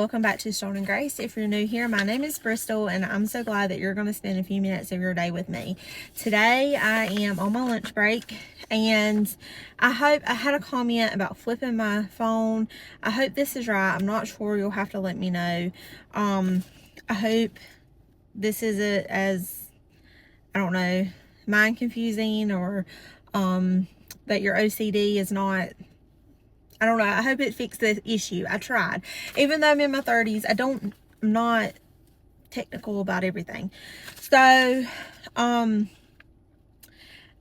welcome back to Stone and Grace. If you're new here, my name is Bristol, and I'm so glad that you're going to spend a few minutes of your day with me. Today, I am on my lunch break, and I had a comment about flipping my phone. I hope this is right. I'm not sure. You'll have to let me know. I hope this isn't as, I don't know, mind confusing, or that your OCD is not, I don't know. I hope it fixed the issue. I tried. Even though I'm in my 30s, I'm not technical about everything. So,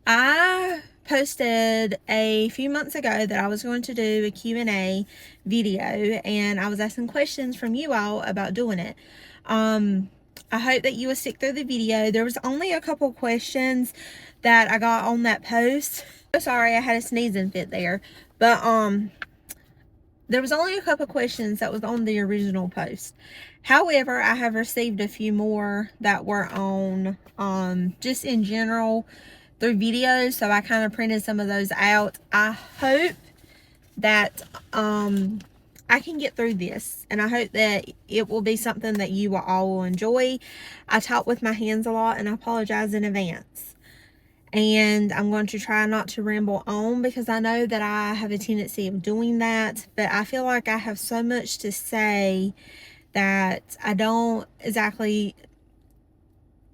I posted a few months ago that I was going to do a Q&A video, and I was asking questions from you all about doing it. I hope that you will stick through the video. There was only a couple questions that I got on that post. So sorry, I had a sneezing fit there. But, there was only a couple questions that was on the original post. However, I have received a few more that were on, just in general through videos. So I kind of printed some of those out. I hope that, I can get through this, and I hope that it will be something that you all will enjoy. I talk with my hands a lot, and I apologize in advance. And I'm going to try not to ramble on, because I know that I have a tendency of doing that, but I feel like I have so much to say that I don't exactly,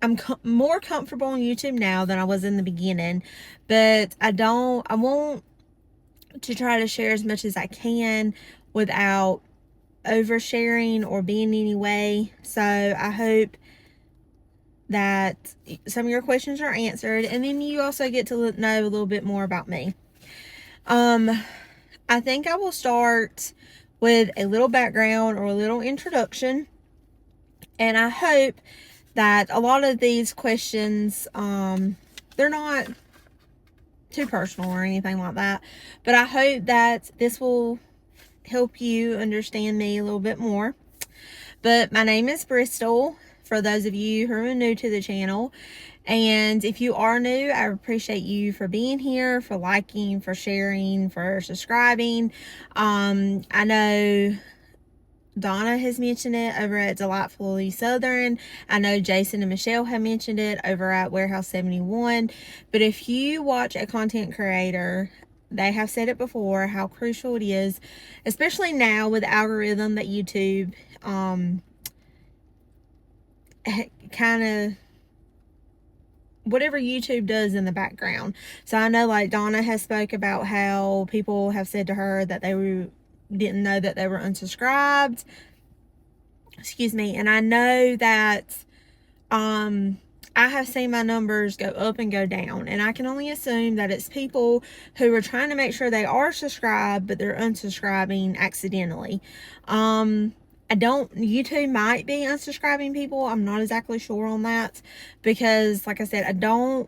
I'm more comfortable on YouTube now than I was in the beginning, but I want to try to share as much as I can without oversharing or being any way. So I hope that some of your questions are answered, and then you also get to know a little bit more about me. I think I will start with a little background or a little introduction, and I hope that a lot of these questions, they're not too personal or anything like that, but I hope that this will help you understand me a little bit more. But my name is Bristol, for those of you who are new to the channel. And if you are new, I appreciate you for being here, for liking, for sharing, for subscribing. I know Donna has mentioned it over at Delightfully Southern. I know Jason and Michelle have mentioned it over at Warehouse 71. But if you watch a content creator, they have said it before, how crucial it is, especially now with the algorithm that YouTube kind of, whatever YouTube does in the background. So I know, like, Donna has spoke about how people have said to her that they didn't know that they were unsubscribed. Excuse me. And I know that I have seen my numbers go up and go down, and I can only assume that it's people who are trying to make sure they are subscribed, but they're unsubscribing accidentally. YouTube might be unsubscribing people. I'm not exactly sure on that, because like I said, I don't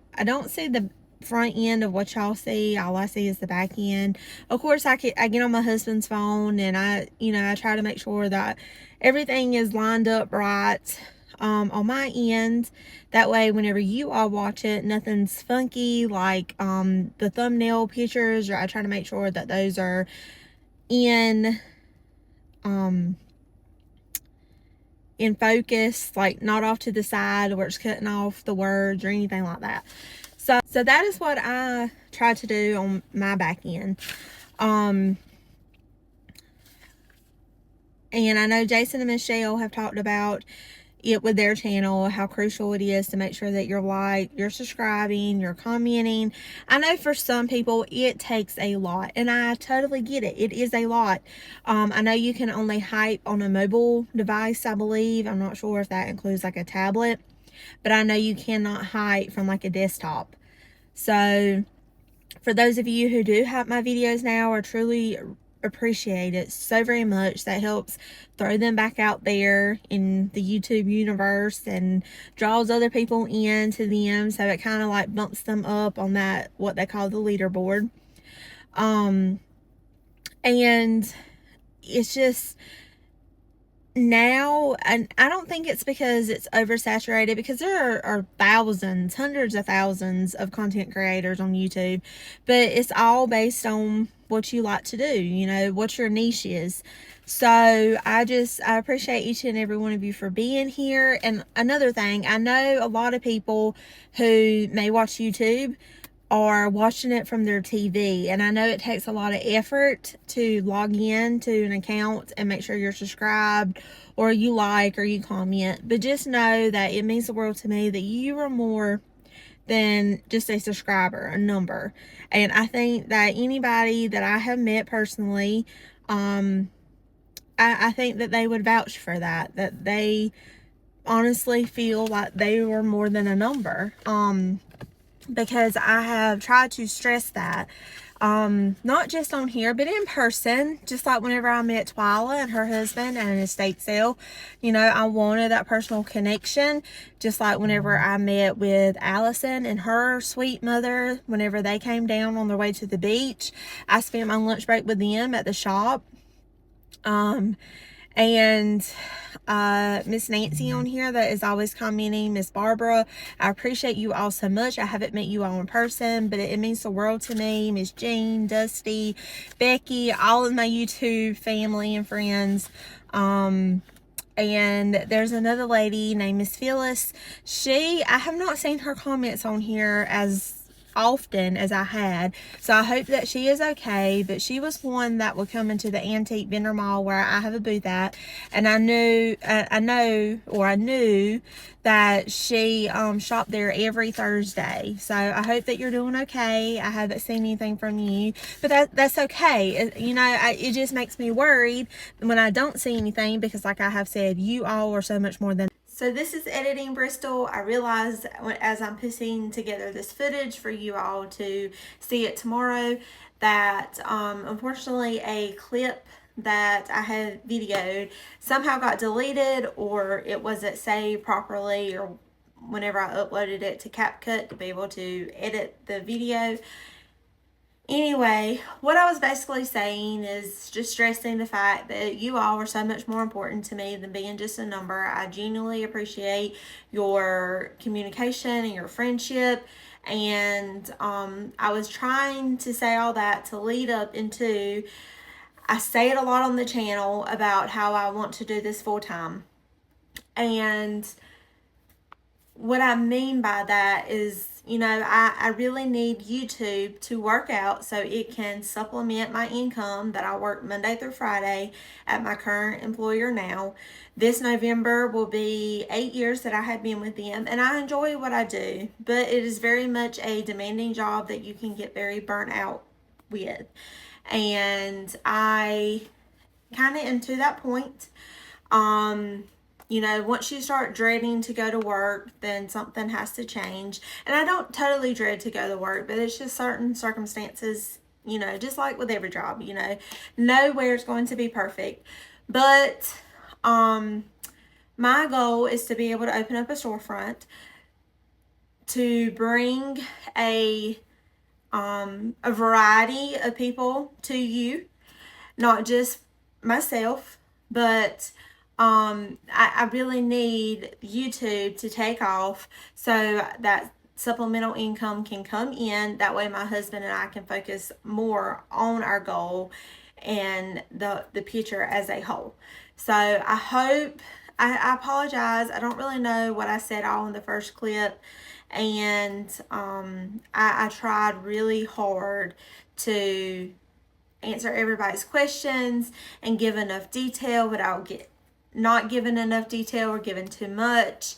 see the front end of what y'all see. All I see is the back end. Of course, I get on my husband's phone, and I try to make sure that everything is lined up right on my end. That way, whenever you all watch it, nothing's funky, like the thumbnail pictures, or I try to make sure that those are in focus, like not off to the side where it's cutting off the words or anything like that. So that is what I try to do on my back end. And I know Jason and Michelle have talked about it with their channel, how crucial it is to make sure that you're subscribing, you're commenting. I know for some people it takes a lot, and I totally get it. It is a lot. I know you can only hype on a mobile device, I believe. I'm not sure if that includes like a tablet, but I know you cannot hype from like a desktop. So for those of you who do hype my videos now, I truly appreciate it so very much. That helps throw them back out there in the YouTube universe and draws other people into them, so it kind of like bumps them up on that, what they call the leaderboard. And it's just, now, and I don't think it's because it's oversaturated, because there are thousands, hundreds of thousands of content creators on YouTube, but it's all based on what you like to do, you know, what your niche is. So I appreciate each and every one of you for being here. And another thing, I know a lot of people who may watch YouTube are watching it from their TV, and I know it takes a lot of effort to log in to an account and make sure you're subscribed, or you like, or you comment. But just know that it means the world to me that you are more than just a subscriber, a number. And I think that anybody that I have met personally, I think that they would vouch for that they honestly feel like they were more than a number. Because I have tried to stress that, not just on here, but in person. Just like whenever I met Twyla and her husband at an estate sale, you know, I wanted that personal connection. Just like whenever I met with Allison and her sweet mother, whenever they came down on their way to the beach, I spent my lunch break with them at the shop. And Miss Nancy on here that is always commenting, Miss Barbara, I appreciate you all so much. I haven't met you all in person, but it means the world to me. Miss Jean, Dusti, Becky, all of my YouTube family and friends. And there's another lady named Miss Phyllis. I have not seen her comments on here as often as I had, so I hope that she is okay. But she was one that would come into the antique vendor mall where I have a booth at, and I knew that she shopped there every Thursday. So I hope that you're doing okay. I haven't seen anything from you, but that's okay. You know, it just makes me worried when I don't see anything, because like I have said, you all are so much more than. So this is Editing Bristol. I realized as I'm putting together this footage for you all to see it tomorrow that unfortunately a clip that I had videoed somehow got deleted, or it wasn't saved properly, or whenever I uploaded it to CapCut to be able to edit the video. Anyway, what I was basically saying is just stressing the fact that you all are so much more important to me than being just a number. I genuinely appreciate your communication and your friendship. And I was trying to say all that to lead up into, I say it a lot on the channel about how I want to do this full time. And what I mean by that is, you know, I really need YouTube to work out so it can supplement my income that I work Monday through Friday at my current employer now. This November will be 8 years that I have been with them, and I enjoy what I do, but it is very much a demanding job that you can get very burnt out with. And I kind of am to that point. You know, once you start dreading to go to work, then something has to change. And I don't totally dread to go to work, but it's just certain circumstances, you know, just like with every job, you know, nowhere is going to be perfect. But my goal is to be able to open up a storefront to bring a variety of people to you, not just myself, but I really need YouTube to take off so that supplemental income can come in. That way my husband and I can focus more on our goal and the picture as a whole. So I hope, I apologize, I don't really know what I said all in the first clip, and I tried really hard to answer everybody's questions and give enough detail without not giving enough detail or giving too much.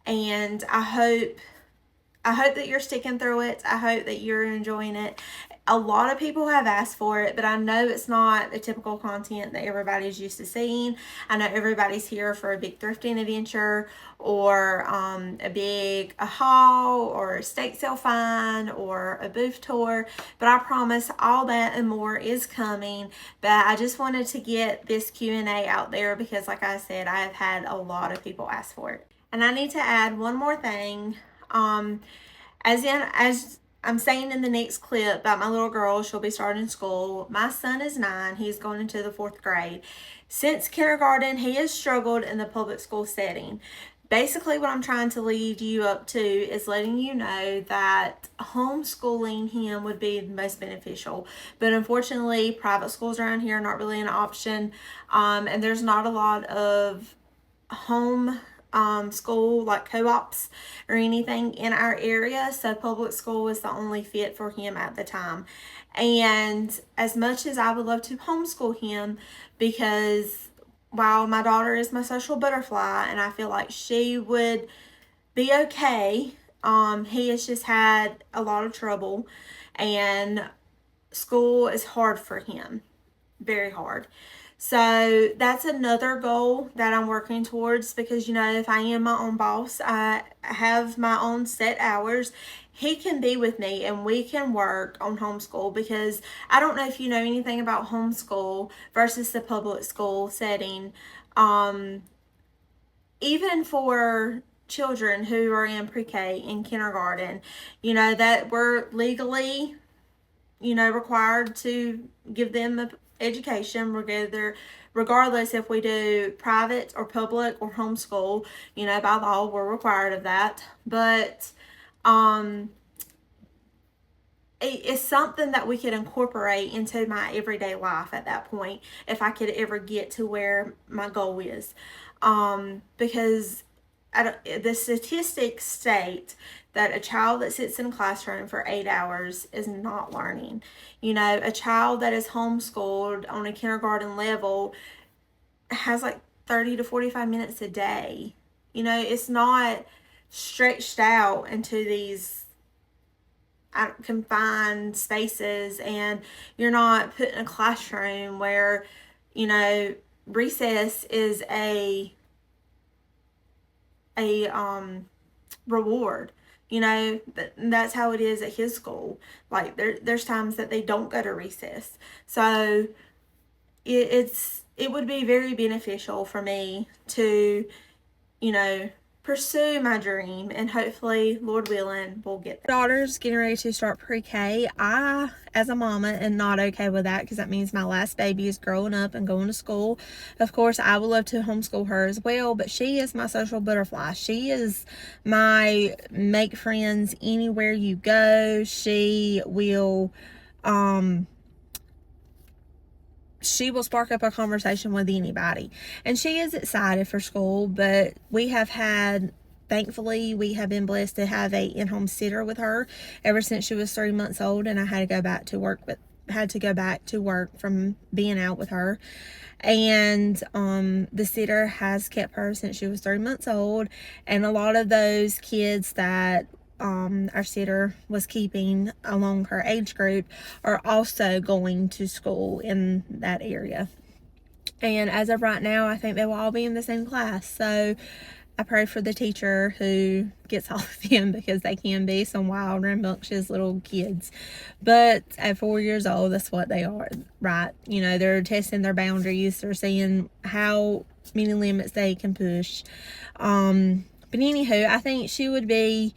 And I hope that you're sticking through it. I hope that you're enjoying it. A lot of people have asked for it, but I know it's not the typical content that everybody's used to seeing. I know everybody's here for a big thrifting adventure, or a haul, or a estate sale find, or a booth tour. But I promise all that and more is coming. But I just wanted to get this Q&A out there because, like I said, I have had a lot of people ask for it. And I need to add one more thing. As I'm saying in the next clip about my little girl, she'll be starting school. My son is 9. He's going into the 4th grade. Since kindergarten, he has struggled in the public school setting. Basically, what I'm trying to lead you up to is letting you know that homeschooling him would be the most beneficial. But unfortunately, private schools around here are not really an option. And there's not a lot of home school like co-ops or anything in our area, so public school was the only fit for him at the time. And as much as I would love to homeschool him, because while my daughter is my social butterfly and I feel like she would be okay, he has just had a lot of trouble, and school is hard for him, very hard. So that's another goal that I'm working towards, because, you know, if I am my own boss, I have my own set hours. He can be with me and we can work on homeschool, because I don't know if you know anything about homeschool versus the public school setting. Even for children who are in pre-K and kindergarten, you know, that we're legally, you know, required to give them an education, regardless if we do private or public or homeschool. You know, by law, we're required of that. But it's something that we could incorporate into my everyday life at that point, if I could ever get to where my goal is. Because the statistics state that a child that sits in a classroom for 8 hours is not learning. You know, a child that is homeschooled on a kindergarten level has like 30 to 45 minutes a day. You know, it's not stretched out into these confined spaces, and you're not put in a classroom where, you know, recess is a reward. You know, that's how it is at his school. Like there's times that they don't go to recess. So it would be very beneficial for me to, you know, pursue my dream, and hopefully, Lord willing, we'll get there. Daughter's getting ready to start pre-K. I, as a mama, am not okay with that, because that means my last baby is growing up and going to school. Of course, I would love to homeschool her as well, but she is my social butterfly. She is my make friends anywhere you go. She will spark up a conversation with anybody, and she is excited for school. But thankfully we have been blessed to have a in-home sitter with her ever since she was 3 months old, and I had to go back to work from being out with her. And the sitter has kept her since she was 3 months old, and a lot of those kids that our sitter was keeping along her age group are also going to school in that area. And as of right now, I think they will all be in the same class. So I pray for the teacher who gets all of them, because they can be some wild, rambunctious little kids. But at 4 years old, that's what they are, right? You know, they're testing their boundaries. They're seeing how many limits they can push. But anywho, I think she would be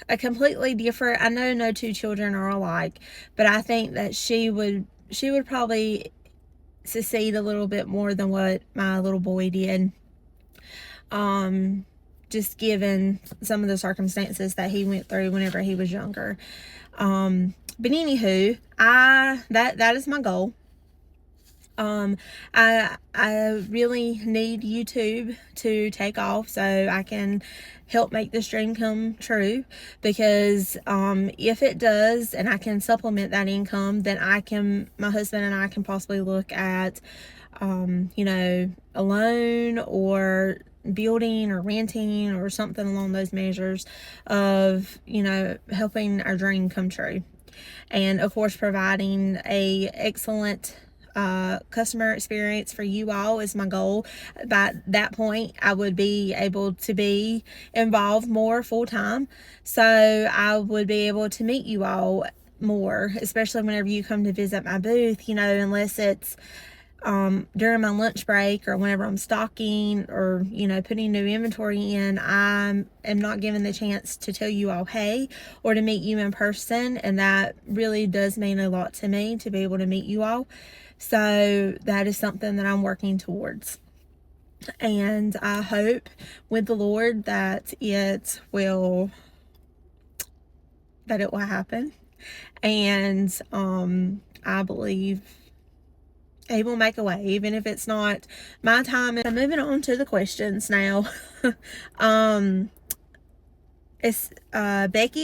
a completely different, I know no two children are alike, but I think that she would probably succeed a little bit more than what my little boy did. Just given some of the circumstances that he went through whenever he was younger. But anywho, that is my goal. I really need YouTube to take off so I can help make this dream come true, because if it does and I can supplement that income, then my husband and I can possibly look at you know, a loan or building or renting or something along those measures of, you know, helping our dream come true. And of course, providing a excellent customer experience for you all is my goal. By that point, I would be able to be involved more full-time, so I would be able to meet you all more, especially whenever you come to visit my booth. You know, unless it's during my lunch break or whenever I'm stocking or, you know, putting new inventory in, I am not given the chance to tell you all hey or to meet you in person. And that really does mean a lot to me to be able to meet you all. So that is something that I'm working towards. And I hope with the Lord that it will happen. And I believe He will make a way, even if it's not my time. I'm moving on to the questions now. Becky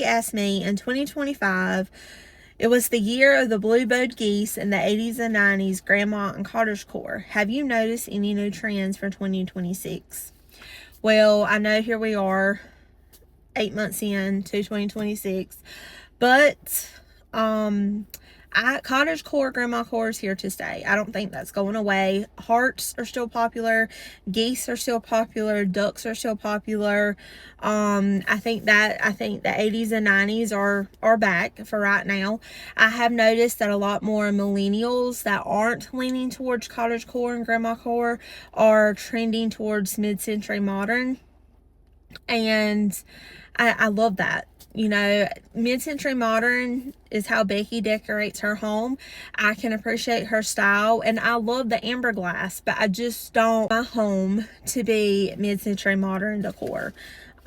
asked me, in 2025, it was the year of the blue-bowed geese in the 80s and 90s, grandma and cottagecore. Have you noticed any new trends for 2026? Well, I know here we are 8 months in to 2026, but cottagecore, grandma core is here to stay. I don't think that's going away. Hearts are still popular. Geese are still popular. Ducks are still popular. I think the 80s and 90s are back for right now. I have noticed that a lot more millennials that aren't leaning towards cottagecore and grandma core are trending towards mid-century modern. And I love that. You know, mid-century modern is how Becky decorates her home. I can appreciate her style, and I love the amber glass, but I just don't want my home to be mid-century modern decor.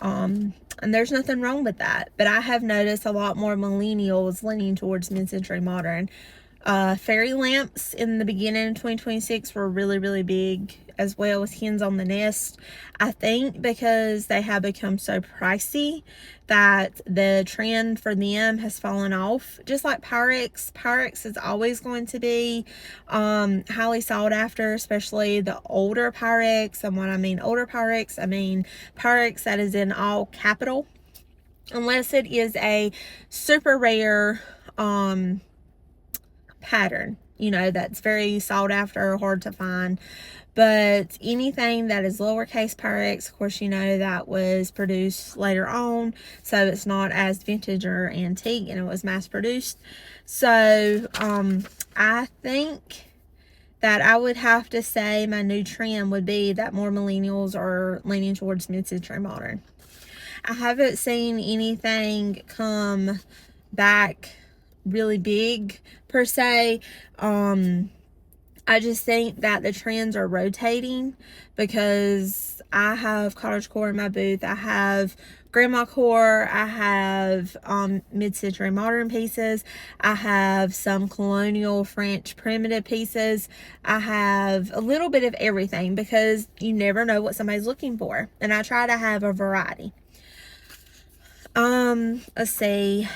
And there's nothing wrong with that, but I have noticed a lot more millennials leaning towards mid-century modern. Fairy lamps in the beginning of 2026 were really, really big, as well as hens on the nest. I think because they have become so pricey that the trend for them has fallen off. Just like Pyrex. Pyrex is always going to be highly sought after, especially the older Pyrex. And when I mean older Pyrex, I mean Pyrex that is in all capital, unless it is a super rare pattern, you know, that's very sought after, hard to find. But anything that is lowercase Pyrex, of course, you know, that was produced later on, so it's not as vintage or antique, and it was mass produced. So I think that I would have to say my new trend would be that more millennials are leaning towards mid-century modern. I haven't seen anything come back really big per se. I just think that the trends are rotating, because I have cottagecore in my booth. I have grandma core. I have mid-century modern pieces. I have some colonial French primitive pieces. I have a little bit of everything, because you never know what somebody's looking for, and I try to have a variety. Let's see.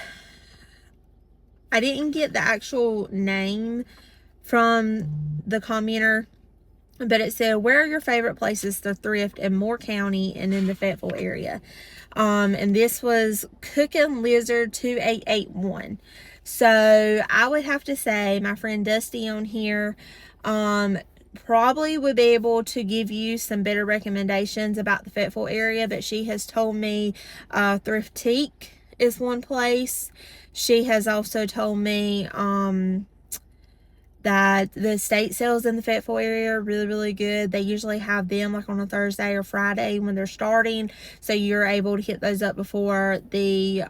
I didn't get the actual name from the commenter, but it said, where are your favorite places to thrift in Moore County and in the Fayetteville area? And this was Cookin' Lizard 2881. So I would have to say my friend Dusti on here probably would be able to give you some better recommendations about the Fayetteville area, but she has told me Thrifting is one place. She has also told me that the estate sales in the Fayetteville area are really, really good. They usually have them like on a Thursday or Friday when they're starting, so you're able to hit those up before the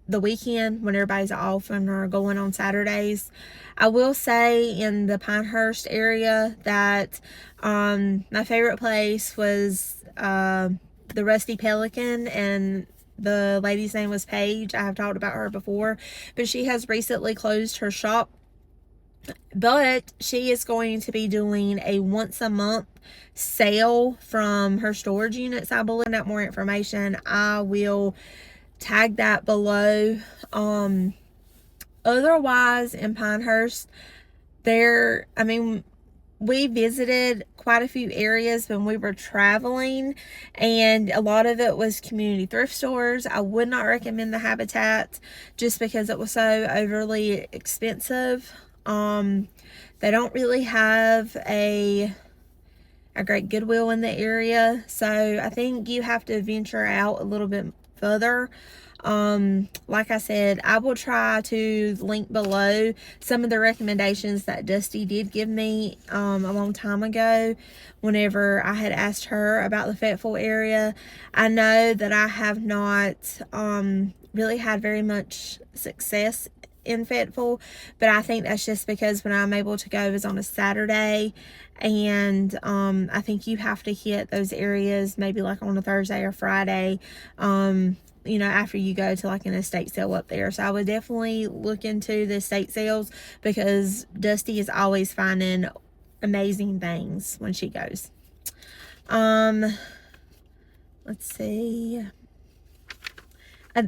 weekend when everybody's off and are going on Saturdays. I will say in the Pinehurst area that my favorite place was the Rusty Pelican, and the lady's name was Paige. I have talked about her before, but she has recently closed her shop. But she is going to be doing a once a month sale from her storage units. I believe. Find out more information, I will tag that below. Otherwise, in Pinehurst, we visited quite a few areas when we were traveling, and a lot of it was community thrift stores. I would not recommend the Habitat just because it was so overly expensive. They don't really have a great Goodwill in the area, so I think you have to venture out a little bit further. Like I said, I will try to link below some of the recommendations that Dusti did give me a long time ago whenever I had asked her about the Fayetteville area. I know that I have not really had very much success in Fayetteville, but I think that's just because when I'm able to go is on a Saturday, and I think you have to hit those areas maybe like on a Thursday or Friday, after you go to like an estate sale up there. So I would definitely look into the estate sales, because Dusti is always finding amazing things when she goes. Let's see.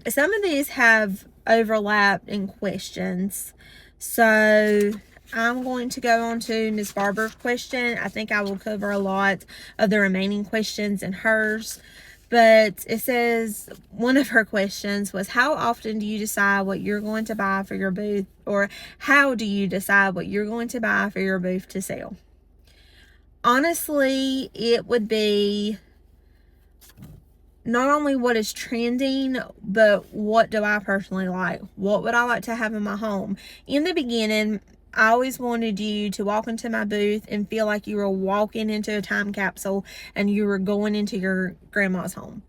Some of these have overlapped in questions, so I'm going to go on to Miss Barber's question. I think I will cover a lot of the remaining questions in hers, but it says one of her questions was, how often do you decide what you're going to buy for your booth, or how do you decide what you're going to buy for your booth to sell? Honestly, it would be not only what is trending, but what do I personally like? What would I like to have in my home? In the beginning, I always wanted you to walk into my booth and feel like you were walking into a time capsule and you were going into your grandma's home.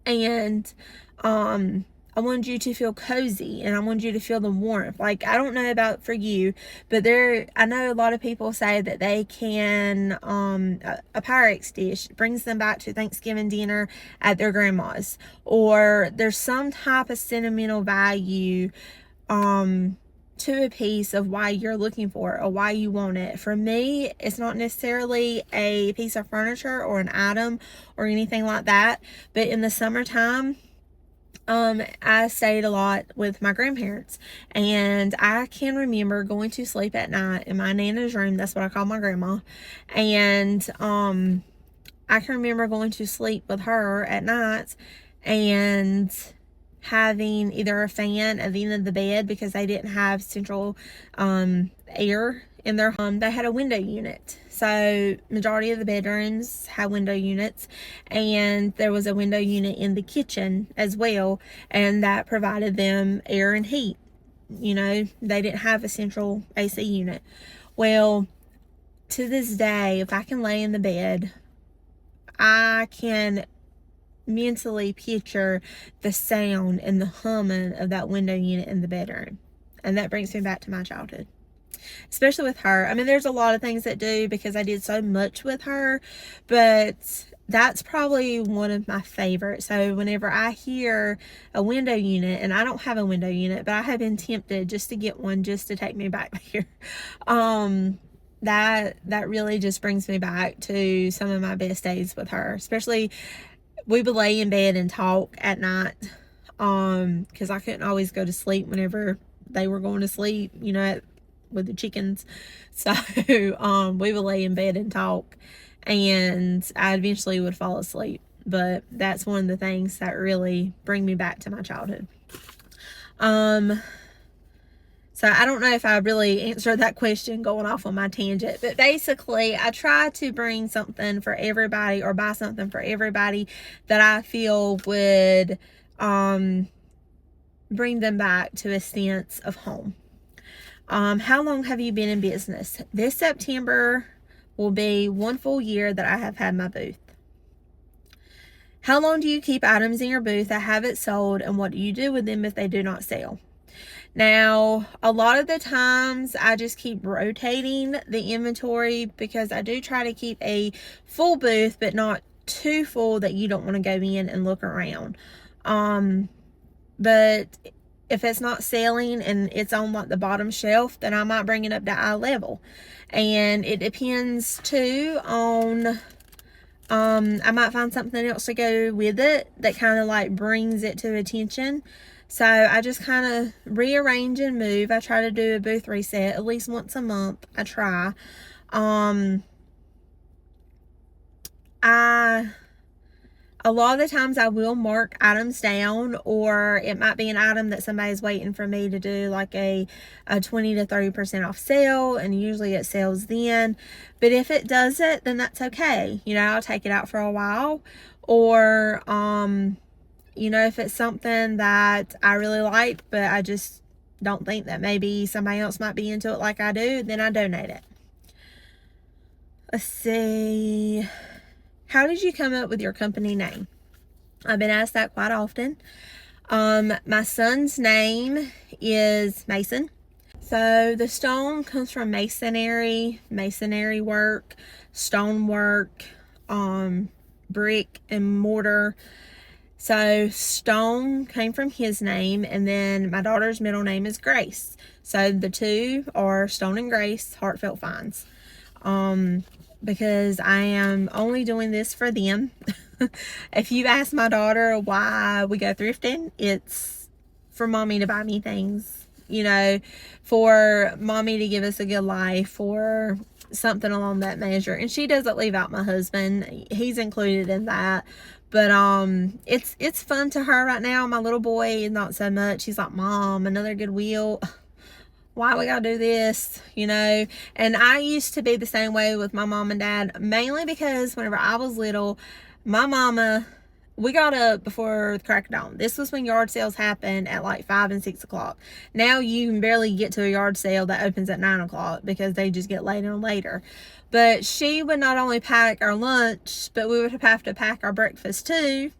And I wanted you to feel cozy, and I wanted you to feel the warmth. Like, I don't know about for you, but I know a lot of people say that they can, a Pyrex dish brings them back to Thanksgiving dinner at their grandma's, or there's some type of sentimental value, to a piece of why you're looking for it or why you want it. For me, it's not necessarily a piece of furniture or an item or anything like that, but in the summertime, I stayed a lot with my grandparents, and I can remember going to sleep at night in my Nana's room. That's what I call my grandma. And I can remember going to sleep with her at night and having either a fan at the end of the bed, because they didn't have central air in their home. They had a window unit, so majority of the bedrooms had window units, and there was a window unit in the kitchen as well, and that provided them air and heat. They didn't have a central AC unit. Well, to this day, if I can lay in the bed, I can mentally picture the sound and the humming of that window unit in the bedroom, and that brings me back to my childhood, especially with her. I mean, there's a lot of things that do, because I did so much with her, but that's probably one of my favorites. So whenever I hear a window unit, and I don't have a window unit, but I have been tempted just to get one just to take me back there, that really just brings me back to some of my best days with her. Especially, we would lay in bed and talk at night, because I couldn't always go to sleep whenever they were going to sleep, with the chickens. So we would lay in bed and talk, and I eventually would fall asleep. But that's one of the things that really bring me back to my childhood. So I don't know if I really answered that question going off on my tangent, but basically I try to bring something for everybody, or buy something for everybody that I feel would bring them back to a sense of home. How long have you been in business? This September will be 1 full year that I have had my booth. How long do you keep items in your booth that haven't sold, and what do you do with them if they do not sell? Now, a lot of the times I just keep rotating the inventory, because I do try to keep a full booth, but not too full that you don't want to go in and look around. But if it's not selling and it's on like the bottom shelf, then I might bring it up to eye level. And it depends too on, I might find something else to go with it that kind of like brings it to attention. So I just kind of rearrange and move. I try to do a booth reset at least once a month. I try. A lot of the times I will mark items down, or it might be an item that somebody's waiting for me to do like a 20 to 30% off sale, and usually it sells then. But if it doesn't, then that's okay. I'll take it out for a while, or you know, if it's something that I really like, but I just don't think that maybe somebody else might be into it like I do, then I donate it. Let's see. How did you come up with your company name? I've been asked that quite often. My son's name is Mason. So the stone comes from masonry work, stonework, brick and mortar. So stone came from his name, and then my daughter's middle name is Grace. So the two are Stone and Grace, Heartfelt Finds. Because I am only doing this for them. If you ask my daughter why we go thrifting, it's for mommy to buy me things, you know, for mommy to give us a good life, or something along that measure. And she doesn't leave out my husband. He's included in that. But it's fun to her right now. My little boy, not so much. He's like, Mom, another Goodwill. Why we gotta do this, you know? And I used to be the same way with my mom and dad, mainly because whenever I was little, my mama, we got up before the crack of dawn. This was when yard sales happened at like 5 and 6 o'clock. Now you can barely get to a yard sale that opens at 9 o'clock because they just get later and later. But she would not only pack our lunch, but we would have to pack our breakfast too.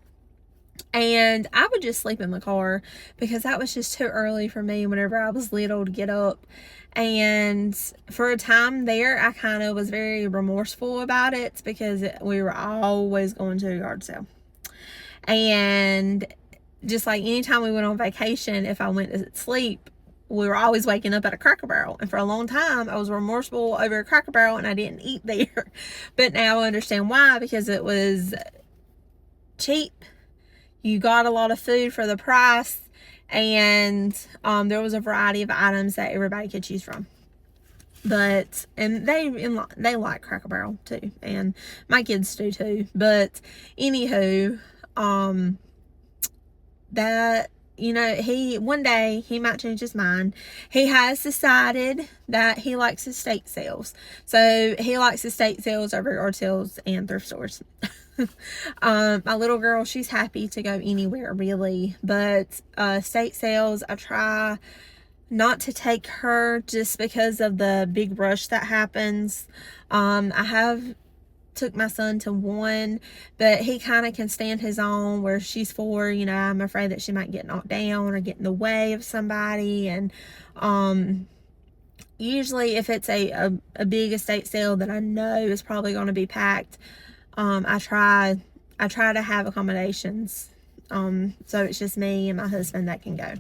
And I would just sleep in the car because that was just too early for me whenever I was little to get up. And for a time there, I kind of was very remorseful about it because we were always going to a yard sale. And just like anytime we went on vacation, if I went to sleep, we were always waking up at a Cracker Barrel. And for a long time, I was remorseful over a Cracker Barrel and I didn't eat there. But now I understand why, because it was cheap. You got a lot of food for the price, and there was a variety of items that everybody could choose from. But, and they like Cracker Barrel too, and my kids do too. But anywho, that, you know, one day he might change his mind. He has decided that he likes estate sales. So he likes estate sales over yard sales and thrift stores. My little girl, she's happy to go anywhere really, but estate sales, I try not to take her just because of the big rush that happens. I have took my son to one, but he kind of can stand his own, where she's 4, you know, I'm afraid that she might get knocked down or get in the way of somebody. And usually if it's a big estate sale that I know is probably going to be packed, I try to have accommodations, so it's just me and my husband that can go.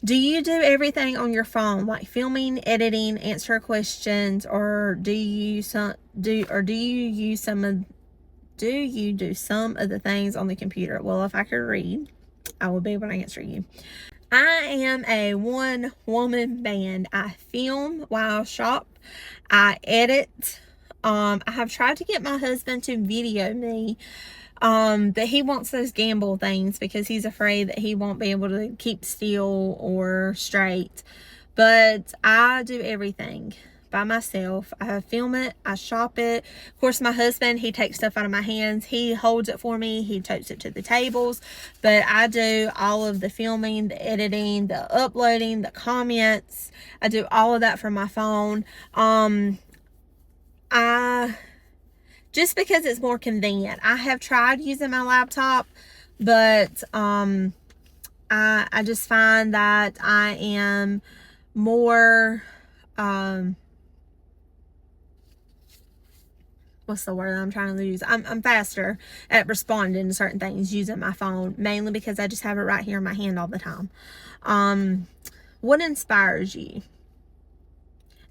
Do you do everything on your phone, like filming, editing, answer questions, or do you do some of the things on the computer? Well, if I could read, I would be able to answer you. I am a one-woman band. I film while I shop. I edit. I have tried to get my husband to video me, but he wants those gamble things because he's afraid that he won't be able to keep still or straight. But I do everything by myself. I film it, I shop it. Of course, my husband, he takes stuff out of my hands. He holds it for me. He totes it to the tables. But I do all of the filming, the editing, the uploading, the comments. I do all of that from my phone. Just because it's more convenient. I have tried using my laptop, but I just find that I am more what's the word I'm trying to use? I'm faster at responding to certain things using my phone, mainly because I just have it right here in my hand all the time. What inspires you?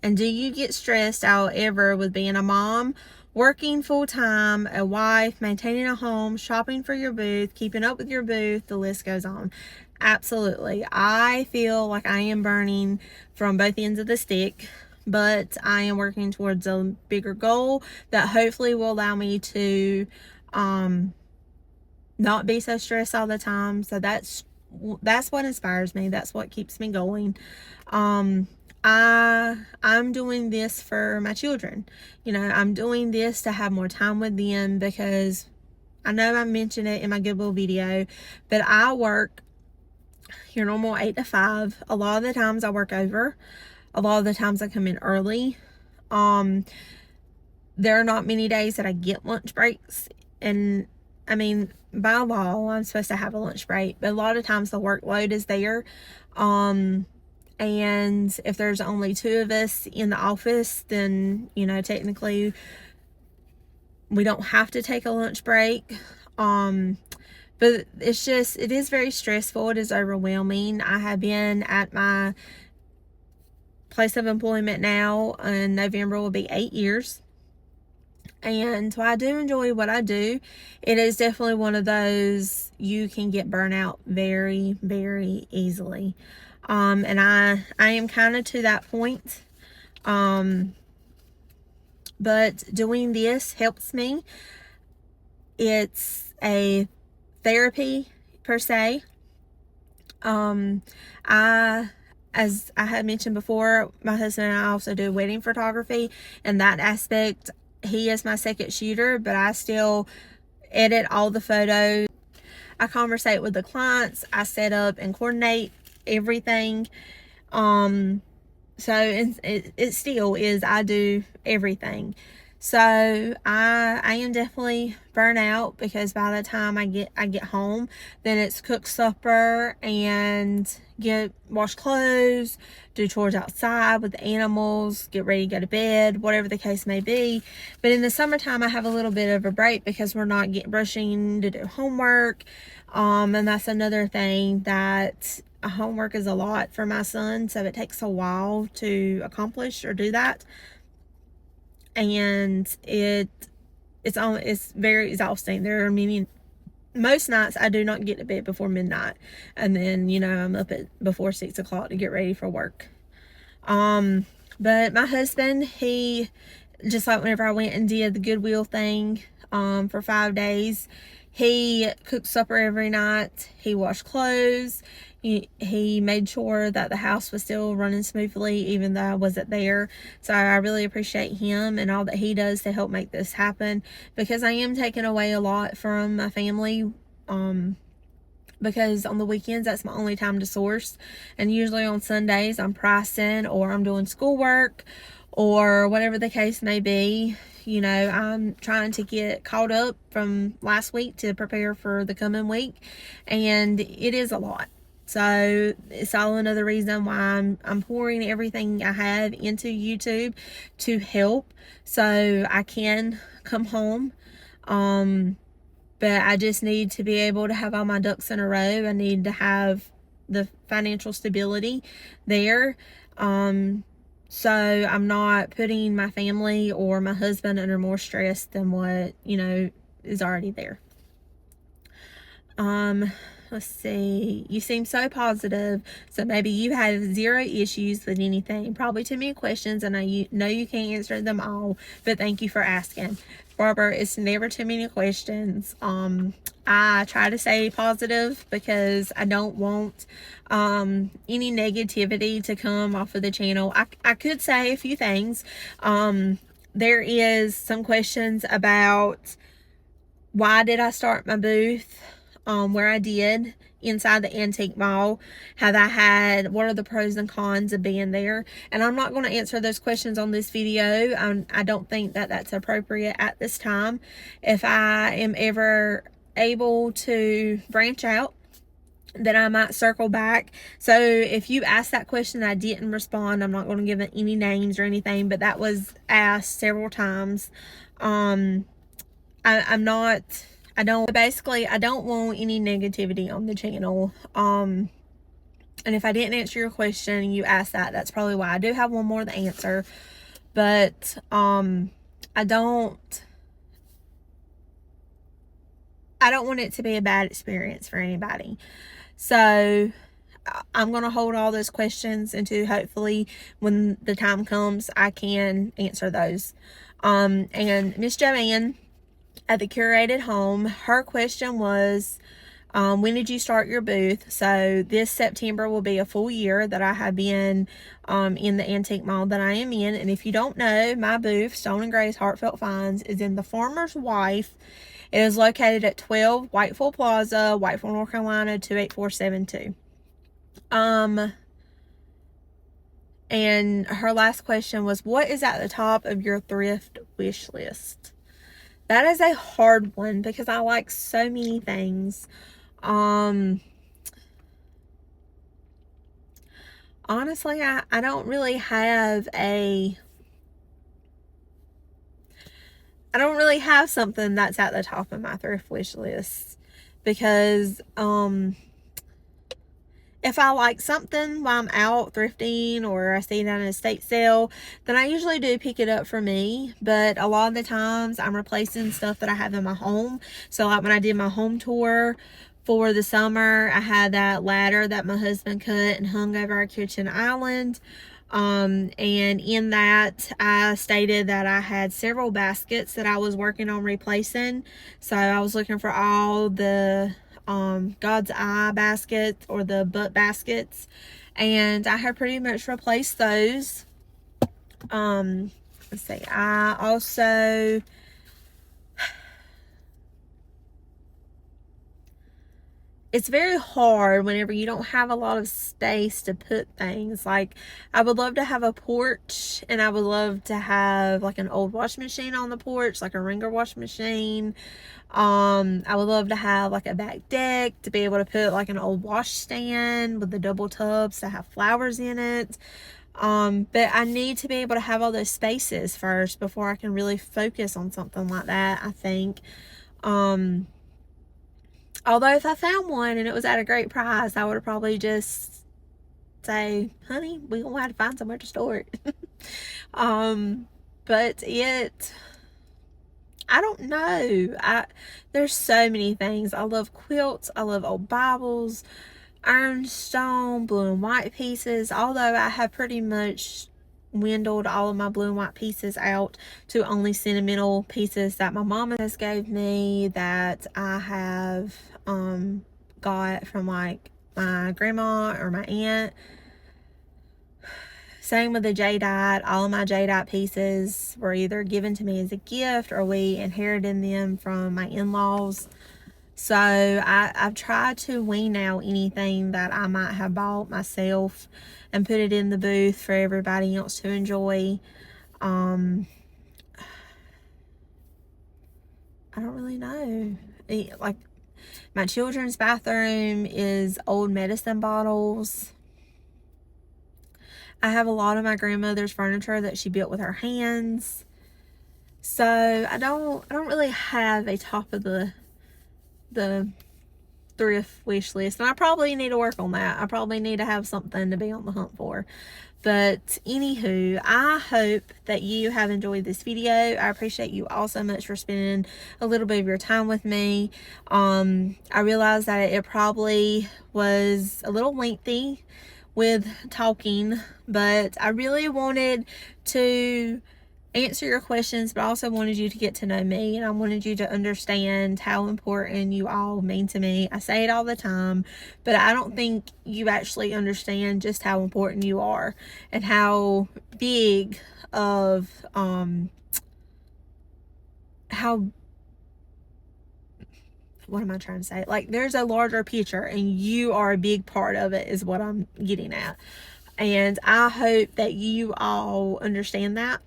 And do you get stressed out ever with being a mom, working full-time, a wife, maintaining a home, shopping for your booth, keeping up with your booth? The list goes on. Absolutely. I feel like I am burning from both ends of the stick, but I am working towards a bigger goal that hopefully will allow me to not be so stressed all the time. So that's what inspires me. That's what keeps me going. I'm doing this for my children. You know, I'm doing this to have more time with them because I know I mentioned it in my Goodwill video, but I work your normal 8 to 5. A lot of the times I work over. A lot of the times I come in early. There are not many days that I get lunch breaks, and I mean, by law I'm supposed to have a lunch break, but a lot of times the workload is there. And if there's only 2 of us in the office, then technically we don't have to take a lunch break. But it is very stressful. It is overwhelming. I have been at my place of employment now, in November will be 8 years. And so I do enjoy what I do. It is definitely one of those you can get burnout very, very easily. And I am kind of to that point. But doing this helps me. It's a therapy per se. As I had mentioned before, my husband and I also do wedding photography. In that aspect, he is my second shooter, but I still edit all the photos. I conversate with the clients. I set up and coordinate everything. So it still is, I do everything. So I am definitely burnt out, because by the time I get home, then it's cook supper and wash clothes, do chores outside with the animals, get ready to go to bed, whatever the case may be. But in the summertime, I have a little bit of a break because we're not rushing to do homework. And that's another thing, that homework is a lot for my son, so it takes a while to accomplish or do that. And it's very exhausting. There are most nights I do not get to bed before midnight, and then I'm up before 6 o'clock to get ready for work. But my husband, he, just like whenever I went and did the Goodwill thing for 5 days, he cooked supper every night, he washed clothes, he made sure that the house was still running smoothly even though I wasn't there. So I really appreciate him and all that he does to help make this happen, because I am taking away a lot from my family, because on the weekends that's my only time to source, and usually on Sundays I'm pricing or I'm doing schoolwork or whatever the case may be. I'm trying to get caught up from last week to prepare for the coming week, and it is a lot. So it's all another reason why I'm pouring everything I have into YouTube to help, so I can come home. But I just need to be able to have all my ducks in a row. I need to have the financial stability there. So I'm not putting my family or my husband under more stress than what, is already there. Let's see. You seem so positive, so maybe you have 0 issues with anything. Probably too many questions, and I know you can't answer them all, but thank you for asking. Barbara, it's never too many questions. I try to stay positive because I don't want any negativity to come off of the channel. I could say a few things. There is some questions about why did I start my booth where I did inside the antique mall. What are the pros and cons of being there? And I'm not going to answer those questions on this video. I don't think that that's appropriate at this time. If I am ever able to branch out, then I might circle back. So if you asked that question I didn't respond, I'm not going to give it any names or anything, but that was asked several times. Basically, I don't want any negativity on the channel. And if I didn't answer your question and you asked that, that's probably why. I do have one more to answer, but I don't want it to be a bad experience for anybody. So I'm going to hold all those questions until hopefully when the time comes, I can answer those. And Miss Joanne at the Curated Home, her question was, when did you start your booth? So this September will be a full year that I have been in the antique mall that I am in. And if you don't know, my booth, Stone and Gray's Heartfelt Finds, is in the Farmer's Wife It is located at 12 Whiteville Plaza, Whiteville, North Carolina, 28472. And her last question was, what is at the top of your thrift wish list? That is a hard one because I like so many things. Honestly, I don't really have something that's at the top of my thrift wish list, because if I like something while I'm out thrifting or I see it at an estate sale, then I usually do pick it up for me. But a lot of the times I'm replacing stuff that I have in my home. So like when I did my home tour for the summer, I had that ladder that my husband cut and hung over our kitchen island. And in that, I stated that I had several baskets that I was working on replacing. So I was looking for all the God's eye baskets or the butt baskets, and I have pretty much replaced those. Let's see, I also it's very hard whenever you don't have a lot of space to put things. Like, I would love to have a porch, and I would love to have like an old washing machine on the porch, like a Ringer washing machine. I would love to have like a back deck to be able to put like an old wash stand with the double tubs to have flowers in it. But I need to be able to have all those spaces first before I can really focus on something like that, I think. Although if I found one and it was at a great price, I would have probably just say, honey, we're gonna have to find somewhere to store it. But I don't know. There's so many things. I love quilts. I love old Bibles, ironstone, blue and white pieces. Although I have pretty much dwindled all of my blue and white pieces out to only sentimental pieces that my mama has gave me, that I have got from like my grandma or my aunt. Same with the jadeite. All of my jadeite pieces were either given to me as a gift or we inherited them from my in-laws. So I've tried to wean out anything that I might have bought myself and put it in the booth for everybody else to enjoy. I don't really know. Like, my children's bathroom is old medicine bottles. I have a lot of my grandmother's furniture that she built with her hands. So I don't really have a top of the thrift wish list, and I probably need to work on that. I probably need to have something to be on the hunt for. But anywho, I hope that you have enjoyed this video. I appreciate you all so much for spending a little bit of your time with me. I realized that it probably was a little lengthy with talking, but I really wanted to answer your questions, but I also wanted you to get to know me, and I wanted you to understand how important you all mean to me. I say it all the time, but I don't think you actually understand just how important you are and how big of what am I trying to say? Like, there's a larger picture and you are a big part of it, is what I'm getting at. And I hope that you all understand that.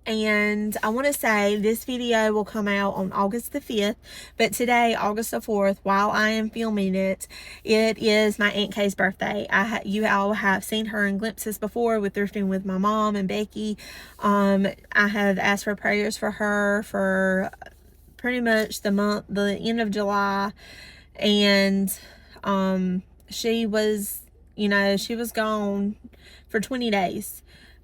And I want to say this video will come out on August the 5th, but today, August the 4th, while I am filming it, it is my Aunt Kay's birthday. You all have seen her in glimpses before with Thrifting with my mom and Becky. I have asked for prayers for her for pretty much the end of July, and she was gone for 20 days.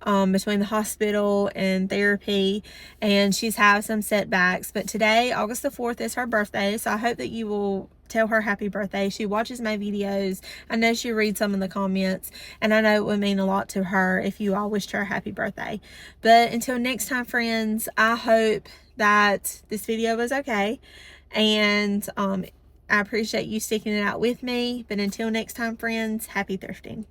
Between the hospital and therapy, and she's had some setbacks. But today, August the 4th, is her birthday, so I hope that you will tell her happy birthday. She watches my videos. I know she reads some of the comments, and I know it would mean a lot to her if you all wished her a happy birthday. But until next time, friends, I hope that this video was okay, and I appreciate you sticking it out with me. But until next time, friends, happy thrifting.